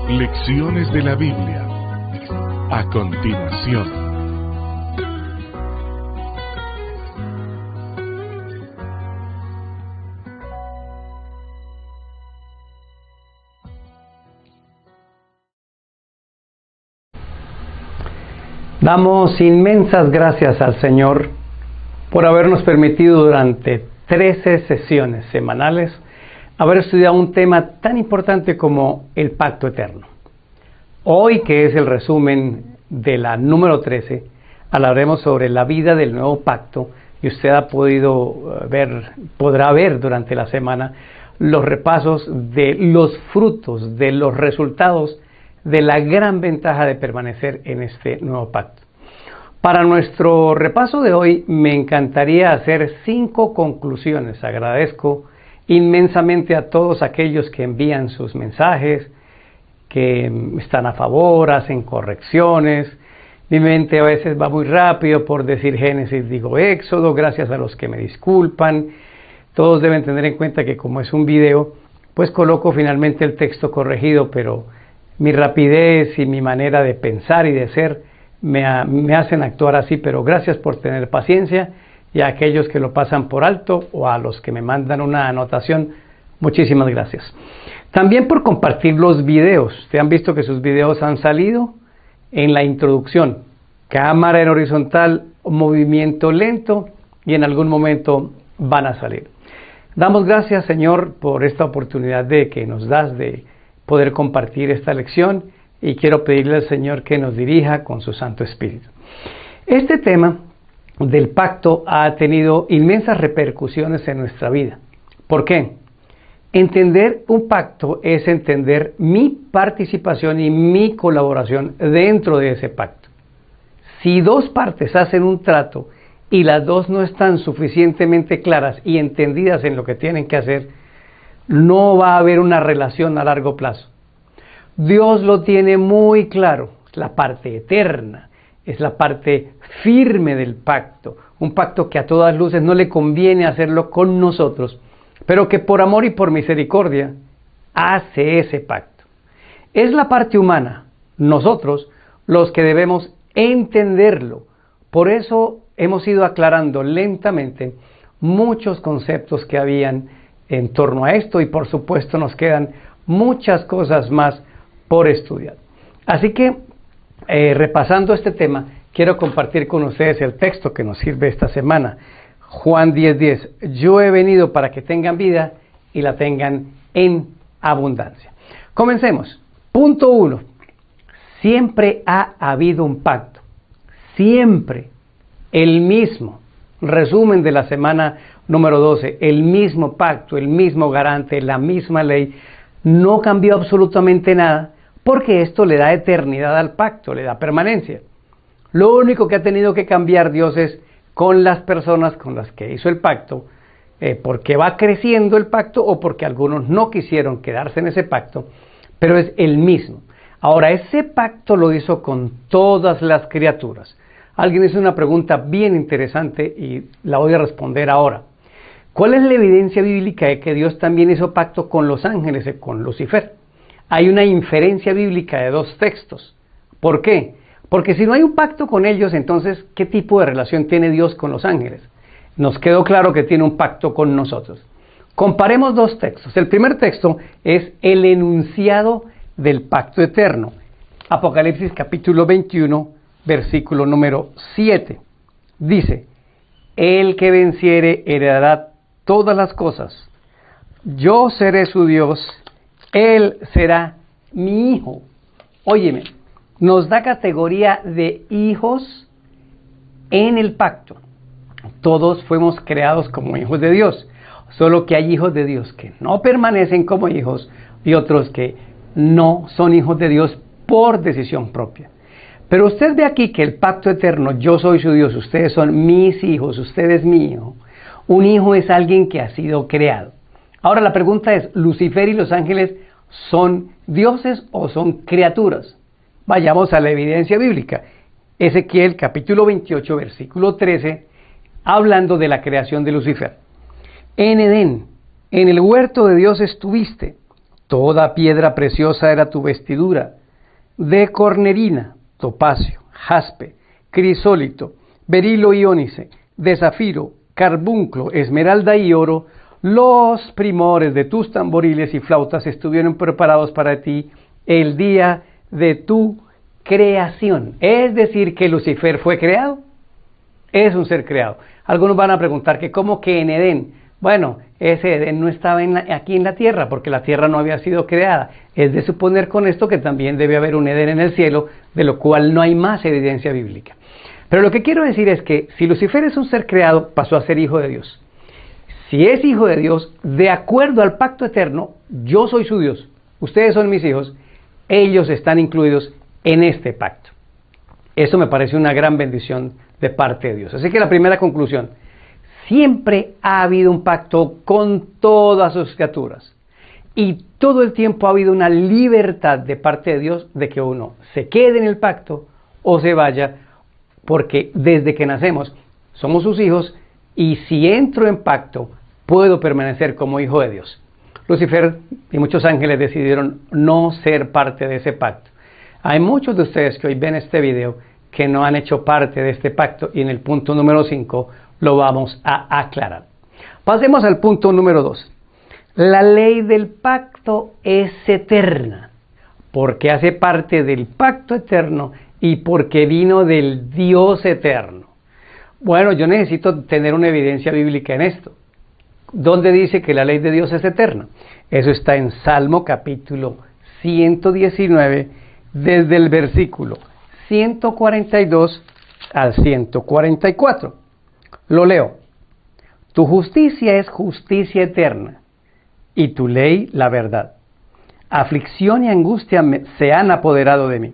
Lecciones de la Biblia. A continuación. Damos inmensas gracias al Señor por habernos permitido durante 13 sesiones semanales haber estudiado un tema tan importante como el pacto eterno. Hoy, que es el resumen de la número 13, hablaremos sobre la vida del nuevo pacto y usted podrá ver durante la semana los repasos de los frutos, de los resultados de la gran ventaja de permanecer en este nuevo pacto. Para nuestro repaso de hoy me encantaría hacer 5 conclusiones. Agradezco inmensamente a todos aquellos que envían sus mensajes, que están a favor, hacen correcciones. Mi mente a veces va muy rápido, por decir Génesis digo Éxodo, gracias a los que me disculpan. Todos deben tener en cuenta que como es un video, pues coloco finalmente el texto corregido, pero mi rapidez y mi manera de pensar y de ser me hacen actuar así, pero gracias por tener paciencia, y a aquellos que lo pasan por alto o a los que me mandan una anotación, muchísimas gracias. También por compartir los videos. Ustedes han visto que sus videos han salido en la introducción, cámara en horizontal, movimiento lento, y en algún momento van a salir. Damos gracias, Señor, por esta oportunidad que nos das de poder compartir esta lección, y quiero pedirle al Señor que nos dirija con su Santo Espíritu. Este tema del pacto ha tenido inmensas repercusiones en nuestra vida. ¿Por qué? Entender un pacto es entender mi participación y mi colaboración dentro de ese pacto. Si dos partes hacen un trato y las dos no están suficientemente claras y entendidas en lo que tienen que hacer, no va a haber una relación a largo plazo. Dios lo tiene muy claro, es la parte eterna, es la parte firme del pacto, un pacto que a todas luces no le conviene hacerlo con nosotros, pero que por amor y por misericordia hace ese pacto. Es la parte humana, nosotros, los que debemos entenderlo. Por eso hemos ido aclarando lentamente muchos conceptos que habían en torno a esto, y por supuesto nos quedan muchas cosas más por estudiar. Así que repasando este tema, quiero compartir con ustedes el texto que nos sirve esta semana. Juan 10:10. Yo he venido para que tengan vida y la tengan en abundancia. Comencemos. Punto 1. Siempre ha habido un pacto. Siempre. El mismo. Resumen de la semana número 12. El mismo pacto, el mismo garante, la misma ley. No cambió absolutamente nada, porque esto le da eternidad al pacto, le da permanencia. Lo único que ha tenido que cambiar Dios es con las personas con las que hizo el pacto, porque va creciendo el pacto o porque algunos no quisieron quedarse en ese pacto, pero es el mismo. Ahora, ese pacto lo hizo con todas las criaturas. Alguien hizo una pregunta bien interesante y la voy a responder ahora. ¿Cuál es la evidencia bíblica de que Dios también hizo pacto con los ángeles y con Lucifer? Hay una inferencia bíblica de 2 textos. ¿Por qué? Porque si no hay un pacto con ellos, entonces, ¿qué tipo de relación tiene Dios con los ángeles? Nos quedó claro que tiene un pacto con nosotros. Comparemos 2 textos. El primer texto es el enunciado del pacto eterno. Apocalipsis capítulo 21, versículo número 7. Dice, el que venciere heredará todas las cosas. Yo seré su Dios, él será mi hijo. Óyeme, nos da categoría de hijos en el pacto. Todos fuimos creados como hijos de Dios, solo que hay hijos de Dios que no permanecen como hijos y otros que no son hijos de Dios por decisión propia. Pero usted ve aquí que el pacto eterno, yo soy su Dios, ustedes son mis hijos, usted es mi hijo. Un hijo es alguien que ha sido creado. Ahora la pregunta es, ¿Lucifer y los ángeles son dioses o son criaturas? Vayamos a la evidencia bíblica. Ezequiel capítulo 28, versículo 13, hablando de la creación de Lucifer. En Edén, en el huerto de Dios estuviste, Toda piedra preciosa era tu vestidura, de cornerina, topacio, jaspe, crisólito, berilo y ónice, de zafiro, carbunclo, esmeralda y oro. Los primores de tus tamboriles y flautas estuvieron preparados para ti el día de tu creación. Es decir, que Lucifer fue creado. Es un ser creado. Algunos van a preguntar que cómo que en Edén. Bueno, ese Edén no estaba aquí en la tierra porque la tierra no había sido creada. Es de suponer con esto que también debe haber un Edén en el cielo, de lo cual no hay más evidencia bíblica. Pero lo que quiero decir es que si Lucifer es un ser creado, pasó a ser hijo de Dios. Si es hijo de Dios, de acuerdo al pacto eterno, yo soy su Dios, ustedes son mis hijos, ellos están incluidos en este pacto. Eso me parece una gran bendición de parte de Dios. Así que la primera conclusión, siempre ha habido un pacto con todas sus criaturas. Y todo el tiempo ha habido una libertad de parte de Dios de que uno se quede en el pacto o se vaya, porque desde que nacemos somos sus hijos y si entro en pacto puedo permanecer como hijo de Dios. Lucifer y muchos ángeles decidieron no ser parte de ese pacto. Hay muchos de ustedes que hoy ven este video que no han hecho parte de este pacto y en el punto número 5 lo vamos a aclarar. Pasemos al punto número 2. La ley del pacto es eterna porque hace parte del pacto eterno y porque vino del Dios eterno. Bueno, yo necesito tener una evidencia bíblica en esto. ¿Dónde dice que la ley de Dios es eterna? Eso está en Salmo capítulo 119, desde el versículo 142 al 144. Lo leo. Tu justicia es justicia eterna, y tu ley la verdad. Aflicción y angustia se han apoderado de mí,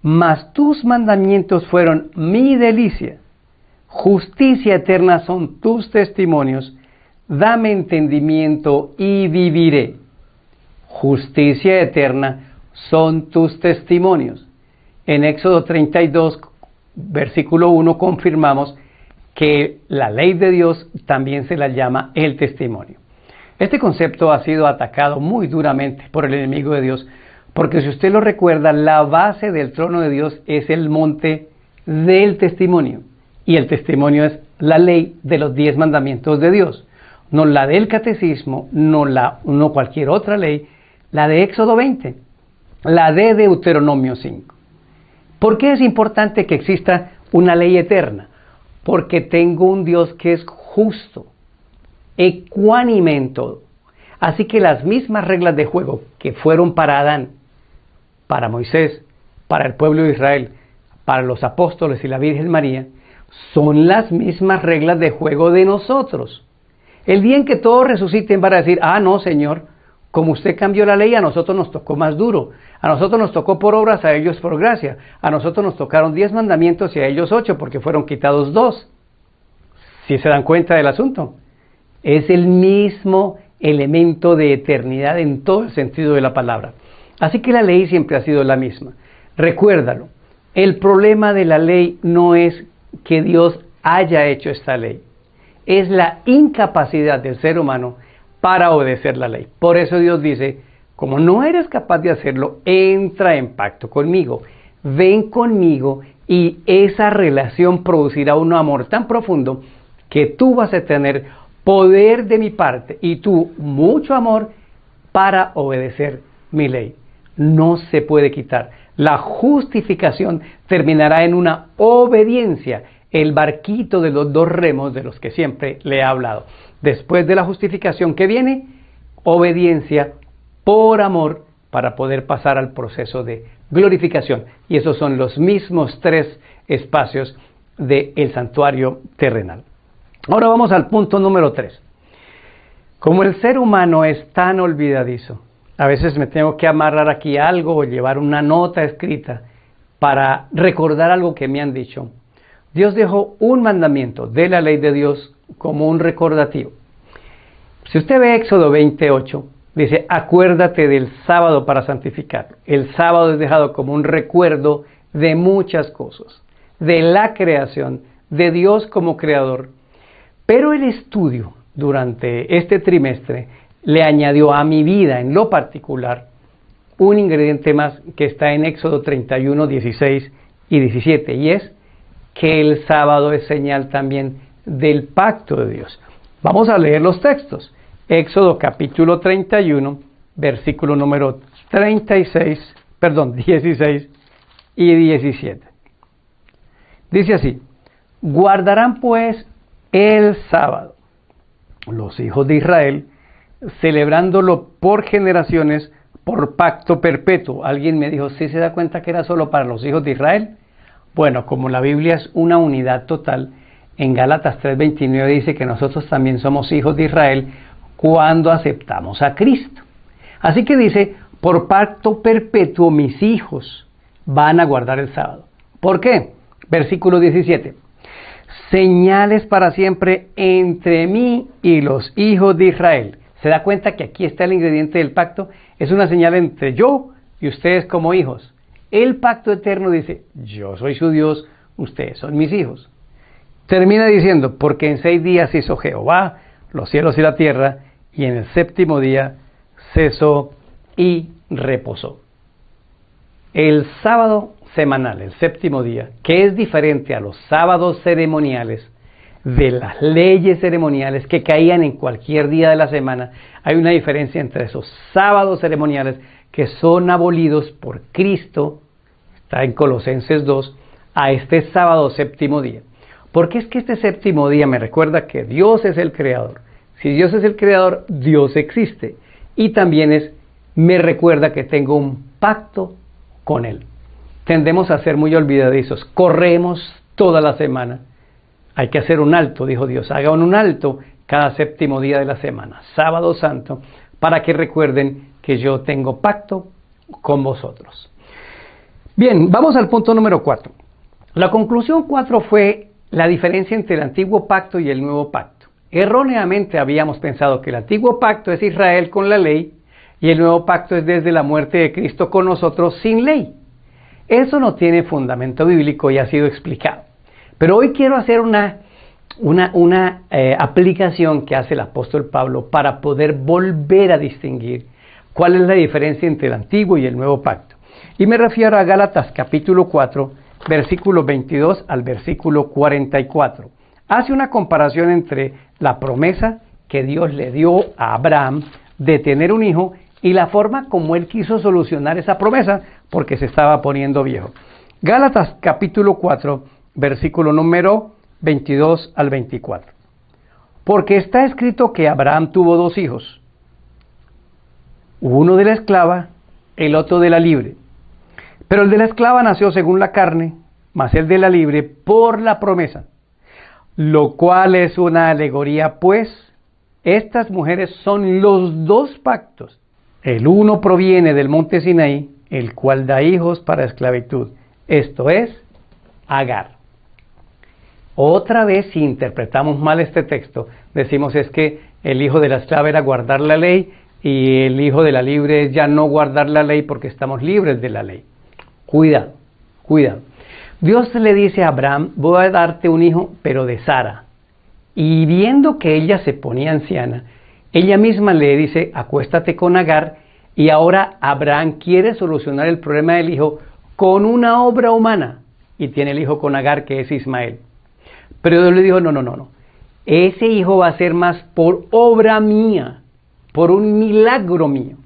mas tus mandamientos fueron mi delicia. Justicia eterna son tus testimonios, dame entendimiento y viviré. Justicia eterna son tus testimonios. En Éxodo 32, versículo 1, confirmamos que la ley de Dios también se la llama el testimonio. Este concepto ha sido atacado muy duramente por el enemigo de Dios, porque si usted lo recuerda, la base del trono de Dios es el monte del testimonio. Y el testimonio es la ley de los 10 mandamientos de Dios. No la del catecismo, no cualquier otra ley, la de Éxodo 20, la de Deuteronomio 5. ¿Por qué es importante que exista una ley eterna? Porque tengo un Dios que es justo, ecuánime en todo. Así que las mismas reglas de juego que fueron para Adán, para Moisés, para el pueblo de Israel, para los apóstoles y la Virgen María, son las mismas reglas de juego de nosotros. El día en que todos resuciten van a decir, no Señor, como usted cambió la ley, a nosotros nos tocó más duro, a nosotros nos tocó por obras, a ellos por gracia, a nosotros nos tocaron 10 mandamientos y a ellos 8 porque fueron quitados 2. ¿Sí se dan cuenta del asunto? Es el mismo elemento de eternidad en todo el sentido de la palabra. Así que la ley siempre ha sido la misma. Recuérdalo, el problema de la ley no es que Dios haya hecho esta ley, es la incapacidad del ser humano para obedecer la ley. Por eso Dios dice, como no eres capaz de hacerlo, entra en pacto conmigo, ven conmigo y esa relación producirá un amor tan profundo que tú vas a tener poder de mi parte y tú mucho amor para obedecer mi ley. No se puede quitar. La justificación terminará en una obediencia, el barquito de los 2 remos de los que siempre le he hablado. Después de la justificación que viene, obediencia por amor para poder pasar al proceso de glorificación. Y esos son los mismos 3 espacios del santuario terrenal. Ahora vamos al punto número 3. Como el ser humano es tan olvidadizo, a veces me tengo que amarrar aquí algo o llevar una nota escrita para recordar algo que me han dicho. Dios dejó un mandamiento de la ley de Dios como un recordativo. Si usted ve Éxodo 28, dice, acuérdate del sábado para santificarlo. El sábado es dejado como un recuerdo de muchas cosas, de la creación, de Dios como creador. Pero el estudio durante este trimestre le añadió a mi vida en lo particular un ingrediente más que está en Éxodo 31, 16 y 17, y es que el sábado es señal también del pacto de Dios. Vamos a leer los textos. Éxodo capítulo 31, versículo número 16 y 17. Dice así: guardarán pues el sábado los hijos de Israel, celebrándolo por generaciones, por pacto perpetuo. Alguien me dijo, ¿sí se da cuenta que era solo para los hijos de Israel? Bueno, como la Biblia es una unidad total, en Gálatas 3:29 dice que nosotros también somos hijos de Israel cuando aceptamos a Cristo. Así que dice, por pacto perpetuo mis hijos van a guardar el sábado. ¿Por qué? Versículo 17. Señales para siempre entre mí y los hijos de Israel. ¿Se da cuenta que aquí está el ingrediente del pacto? Es una señal entre yo y ustedes como hijos. El pacto eterno dice, yo soy su Dios, ustedes son mis hijos. Termina diciendo, porque en 6 días hizo Jehová los cielos y la tierra, y en el 7º día cesó y reposó. El sábado semanal, el 7º día, que es diferente a los sábados ceremoniales, de las leyes ceremoniales que caían en cualquier día de la semana, hay una diferencia entre esos sábados ceremoniales que son abolidos por Cristo, está en Colosenses 2, a este sábado 7º día. Porque es que este 7º día me recuerda que Dios es el creador. Si Dios es el creador, Dios existe. Y también me recuerda que tengo un pacto con Él. Tendemos a ser muy olvidadizos. Corremos toda la semana. Hay que hacer un alto, dijo Dios. Hagan un alto cada 7º día de la semana, sábado santo, para que recuerden que yo tengo pacto con vosotros. Bien, vamos al punto número 4. La conclusión 4 fue la diferencia entre el antiguo pacto y el nuevo pacto. Erróneamente habíamos pensado que el antiguo pacto es Israel con la ley y el nuevo pacto es desde la muerte de Cristo con nosotros sin ley. Eso no tiene fundamento bíblico y ha sido explicado. Pero hoy quiero hacer una aplicación que hace el apóstol Pablo para poder volver a distinguir cuál es la diferencia entre el antiguo y el nuevo pacto. Y me refiero a Gálatas capítulo 4, versículo 22 al versículo 44. Hace una comparación entre la promesa que Dios le dio a Abraham de tener un hijo y la forma como él quiso solucionar esa promesa porque se estaba poniendo viejo. Gálatas capítulo 4, versículo número 22 al 24. Porque está escrito que Abraham tuvo 2 hijos, uno de la esclava, el otro de la libre. Pero el de la esclava nació según la carne, mas el de la libre por la promesa. Lo cual es una alegoría, pues estas mujeres son los 2 pactos. El uno proviene del monte Sinaí, el cual da hijos para esclavitud. Esto es Agar. Otra vez, si interpretamos mal este texto, decimos es que el hijo de la esclava era guardar la ley y el hijo de la libre es ya no guardar la ley porque estamos libres de la ley. Cuidado, cuidado. Dios le dice a Abraham, voy a darte un hijo, pero de Sara. Y viendo que ella se ponía anciana, ella misma le dice, acuéstate con Agar, y ahora Abraham quiere solucionar el problema del hijo con una obra humana, y tiene el hijo con Agar, que es Ismael. Pero Dios le dijo, no. Ese hijo va a ser más por obra mía, por un milagro mío.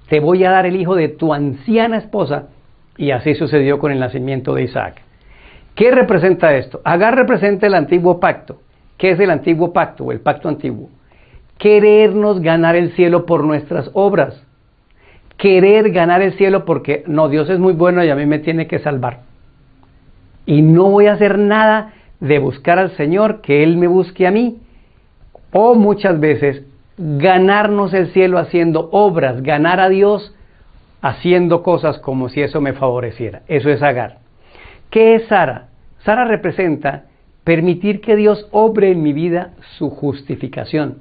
Te voy a dar el hijo de tu anciana esposa. Y así sucedió con el nacimiento de Isaac. ¿Qué representa esto? Agar representa el antiguo pacto. ¿Qué es el antiguo pacto o el pacto antiguo? Querernos ganar el cielo por nuestras obras. Querer ganar el cielo porque, no, Dios es muy bueno y a mí me tiene que salvar. Y no voy a hacer nada de buscar al Señor, que Él me busque a mí. O muchas veces, ganarnos el cielo haciendo obras, ganar a Dios haciendo cosas como si eso me favoreciera. Eso es Agar. ¿Qué es Sara? Sara representa permitir que Dios obre en mi vida su justificación.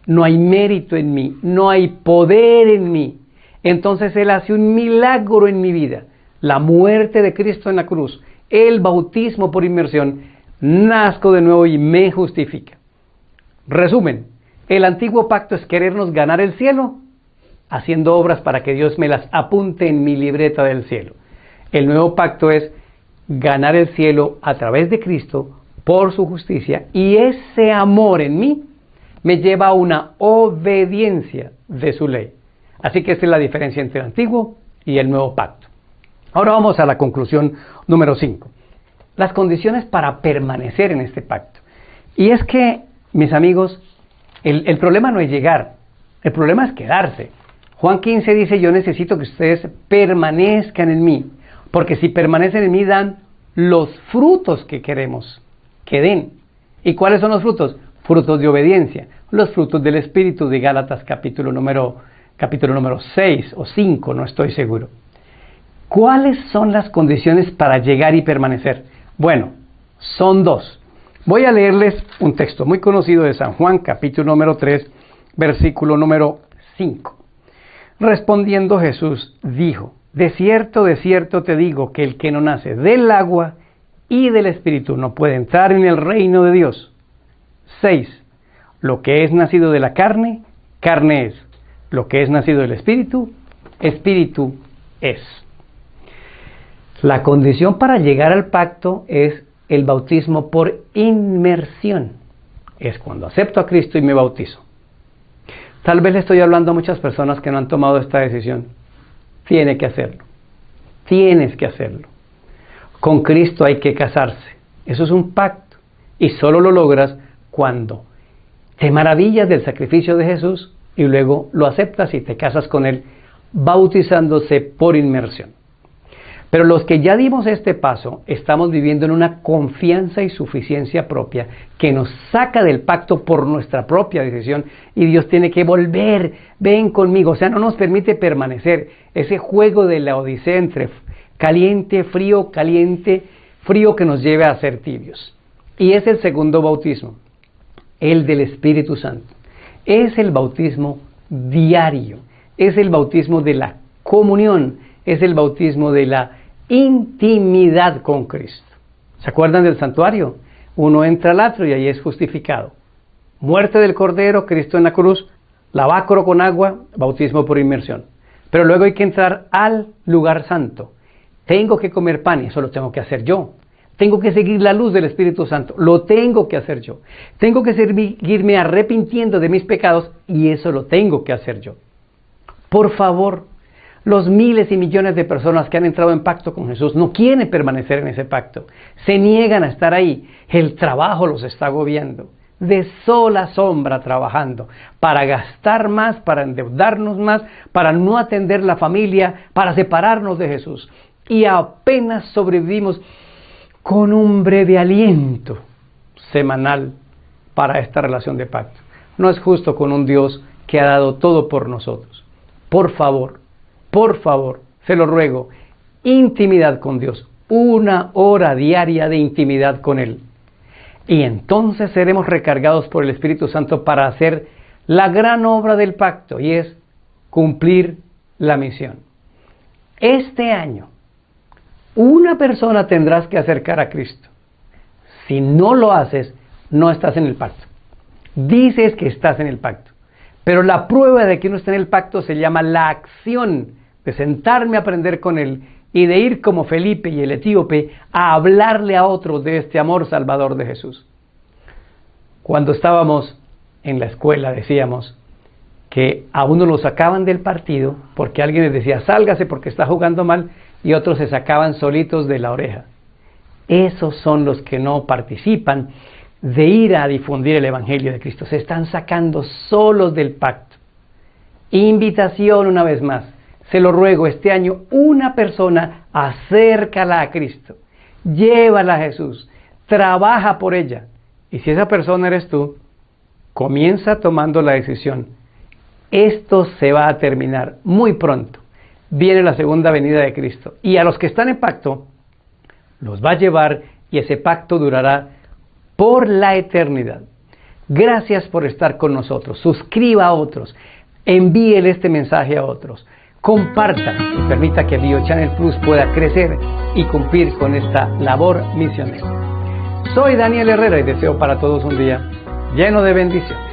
No hay mérito en mí, no hay poder en mí. Entonces Él hace un milagro en mi vida. La muerte de Cristo en la cruz, el bautismo por inmersión, nazco de nuevo y me justifica. Resumen, El antiguo pacto es querernos ganar el cielo, haciendo obras para que Dios me las apunte en mi libreta del cielo. El nuevo pacto es ganar el cielo a través de Cristo por su justicia, y ese amor en mí me lleva a una obediencia de su ley. Así que esta es la diferencia entre el antiguo y el nuevo pacto. Ahora vamos a la conclusión número 5. Las condiciones para permanecer en este pacto. Y es que, mis amigos, el problema no es llegar, el problema es quedarse. Juan 15 dice, yo necesito que ustedes permanezcan en mí, porque si permanecen en mí dan los frutos que queremos que den. ¿Y cuáles son los frutos? Frutos de obediencia, los frutos del Espíritu de Gálatas capítulo número 6 o 5, no estoy seguro. ¿Cuáles son las condiciones para llegar y permanecer? Bueno, son 2. Voy a leerles un texto muy conocido de San Juan, capítulo número 3, versículo número 5. Respondiendo Jesús, dijo, de cierto te digo que el que no nace del agua y del Espíritu no puede entrar en el reino de Dios. 6. Lo que es nacido de la carne, carne es. Lo que es nacido del Espíritu, Espíritu es. La condición para llegar al pacto es el bautismo por inmersión. Es cuando acepto a Cristo y me bautizo. Tal vez le estoy hablando a muchas personas que no han tomado esta decisión. Tiene que hacerlo. Tienes que hacerlo. Con Cristo hay que casarse. Eso es un pacto. Y solo lo logras cuando te maravillas del sacrificio de Jesús y luego lo aceptas y te casas con Él, bautizándose por inmersión. Pero los que ya dimos este paso, estamos viviendo en una confianza y suficiencia propia que nos saca del pacto por nuestra propia decisión, y Dios tiene que volver, ven conmigo, o sea, no nos permite permanecer. Ese juego de la odisea entre caliente, frío que nos lleve a ser tibios. Y es el segundo bautismo, el del Espíritu Santo. Es el bautismo diario, es el bautismo de la comunión, es el bautismo de la intimidad con Cristo. ¿Se acuerdan del santuario? Uno entra al atrio y ahí es justificado. Muerte del Cordero, Cristo en la cruz, lavacro con agua, bautismo por inmersión. Pero luego hay que entrar al lugar santo. Tengo que comer pan y eso lo tengo que hacer yo. Tengo que seguir la luz del Espíritu Santo, lo tengo que hacer yo. Tengo que seguirme arrepintiendo de mis pecados y eso lo tengo que hacer yo. Por favor, los miles y millones de personas que han entrado en pacto con Jesús no quieren permanecer en ese pacto. Se niegan a estar ahí. El trabajo los está agobiando. De sola sombra trabajando. Para gastar más, para endeudarnos más, para no atender la familia, para separarnos de Jesús. Y apenas sobrevivimos con un breve aliento semanal para esta relación de pacto. No es justo con un Dios que ha dado todo por nosotros. Por favor, se lo ruego, intimidad con Dios, 1 hora diaria de intimidad con Él. Y entonces seremos recargados por el Espíritu Santo para hacer la gran obra del pacto, y es cumplir la misión. Este año, una persona tendrás que acercar a Cristo. Si no lo haces, no estás en el pacto. Dices que estás en el pacto. Pero la prueba de que uno está en el pacto se llama la acción de sentarme a aprender con Él y de ir como Felipe y el etíope a hablarle a otros de este amor salvador de Jesús. Cuando estábamos en la escuela decíamos que a uno lo sacaban del partido porque alguien les decía sálgase porque está jugando mal y otros se sacaban solitos de la oreja. Esos son los que no participan de ir a difundir el Evangelio de Cristo. Se están sacando solos del pacto. Invitación una vez más. Se lo ruego, este año una persona, acércala a Cristo, llévala a Jesús, trabaja por ella. Y si esa persona eres tú, comienza tomando la decisión. Esto se va a terminar muy pronto. Viene la segunda venida de Cristo. Y a los que están en pacto, los va a llevar y ese pacto durará por la eternidad. Gracias por estar con nosotros. Suscriba a otros. Envíele este mensaje a otros. Compartan y permita que BioChannel Plus pueda crecer y cumplir con esta labor misionera. Soy Daniel Herrera y deseo para todos un día lleno de bendiciones.